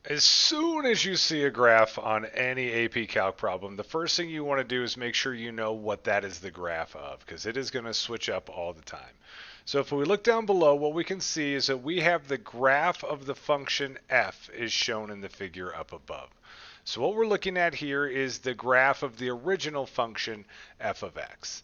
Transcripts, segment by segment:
As soon as you see a graph on any AP Calc problem, the first thing you want to do is make sure you know what that is the graph of, because it is going to switch up all the time. So if we look down below, what we can see is that we have the graph of the function f is shown in the figure up above. So what we're looking at here is the graph of the original function f of x.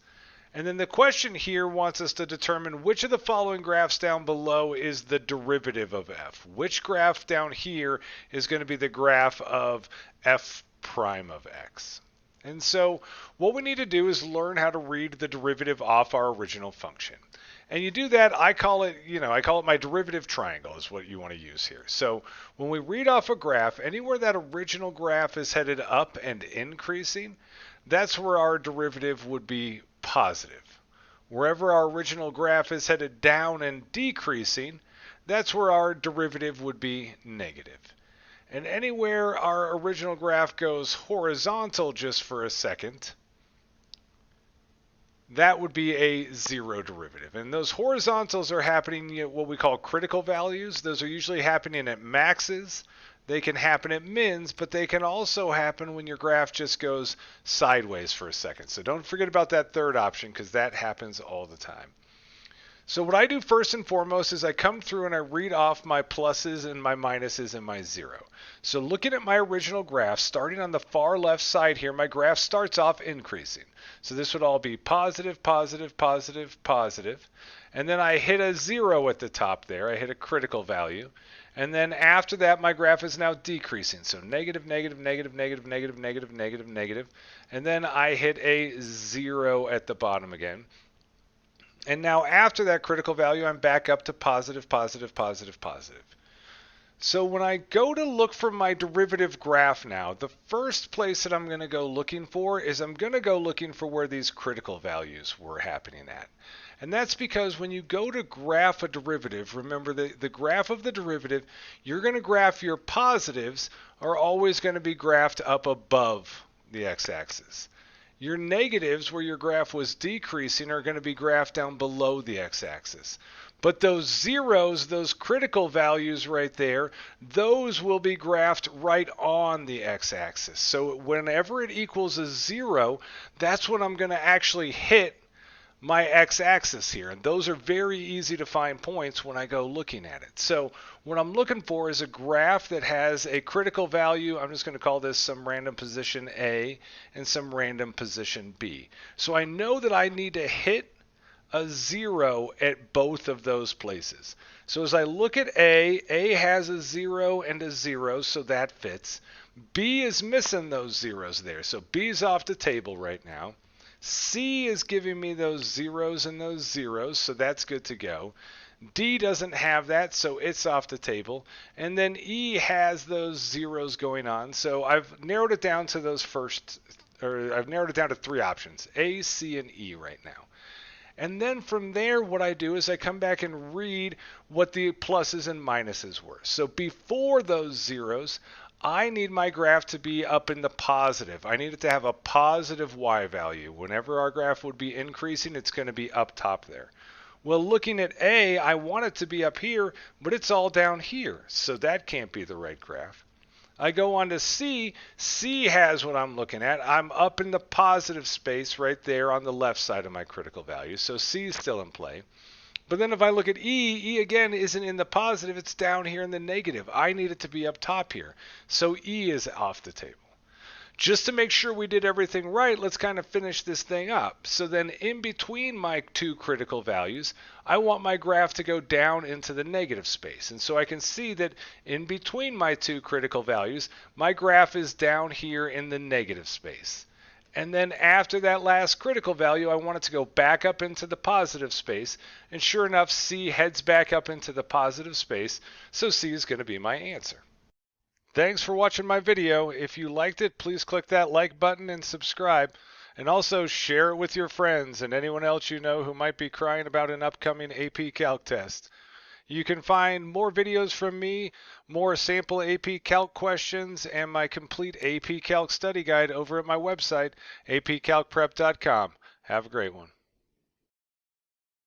And then the question here wants us to determine which of the following graphs down below is the derivative of f. Which graph down here is going to be the graph of f prime of x. And so what we need to do is learn how to read the derivative off our original function. And you do that, I call it my derivative triangle is what you want to use here. So when we read off a graph, anywhere that original graph is headed up and increasing, that's where our derivative would be positive. Wherever our original graph is headed down and decreasing, that's where our derivative would be negative. And anywhere our original graph goes horizontal just for a second, that would be a zero derivative. And those horizontals are happening at what we call critical values. Those are usually happening at maxes. They can happen at mins, but they can also happen when your graph just goes sideways for a second. So don't forget about that third option, because that happens all the time. So what I do first and foremost is I come through and I read off my pluses and my minuses and my zero. So looking at my original graph, starting on the far left side here, my graph starts off increasing. So this would all be positive, positive, positive, positive. And then I hit a zero at the top there. I hit a critical value. And then after that, my graph is now decreasing. So negative, negative, negative, negative, negative, negative, negative, negative. And then I hit a zero at the bottom again. And now after that critical value, I'm back up to positive, positive, positive, positive. So when I go to look for my derivative graph now, the first place that I'm going to go looking for is I'm going to go looking for where these critical values were happening at. And that's because when you go to graph a derivative, remember the graph of the derivative, you're going to graph your positives are always going to be graphed up above the x-axis. Your negatives, where your graph was decreasing, are going to be graphed down below the x-axis. But those zeros, those critical values right there, those will be graphed right on the x-axis. So whenever it equals a zero, that's when I'm going to actually hit my x-axis here. And those are very easy to find points when I go looking at it. So what I'm looking for is a graph that has a critical value. I'm just going to call this some random position A and some random position B. So I know that I need to hit a zero at both of those places. So as I look at A has a zero and a zero, so that fits. B is missing those zeros there. So B's off the table right now. C is giving me those zeros and those zeros, so that's good to go. D doesn't have that, so it's off the table. And then E has those zeros going on, so I've narrowed it down to I've narrowed it down to three options, A, C, and E right now. And then from there, what I do is I come back and read what the pluses and minuses were. So before those zeros, I need my graph to be up in the positive. I need it to have a positive y value. Whenever our graph would be increasing, it's going to be up top there. Well, looking at A, I want it to be up here, but it's all down here. So that can't be the right graph. I go on to C. C has what I'm looking at. I'm up in the positive space right there on the left side of my critical value. So C is still in play. But then if I look at E again isn't in the positive, it's down here in the negative. I need it to be up top here. So E is off the table. Just to make sure we did everything right, let's kind of finish this thing up. So then in between my two critical values, I want my graph to go down into the negative space. And so I can see that in between my two critical values, my graph is down here in the negative space. And then after that last critical value, I want it to go back up into the positive space. And sure enough, C heads back up into the positive space. So C is going to be my answer. Thanks for watching my video. If you liked it, please click that like button and subscribe. And also share it with your friends and anyone else you know who might be crying about an upcoming AP Calc test. You can find more videos from me, more sample AP Calc questions, and my complete AP Calc study guide over at my website, apcalcprep.com. Have a great one.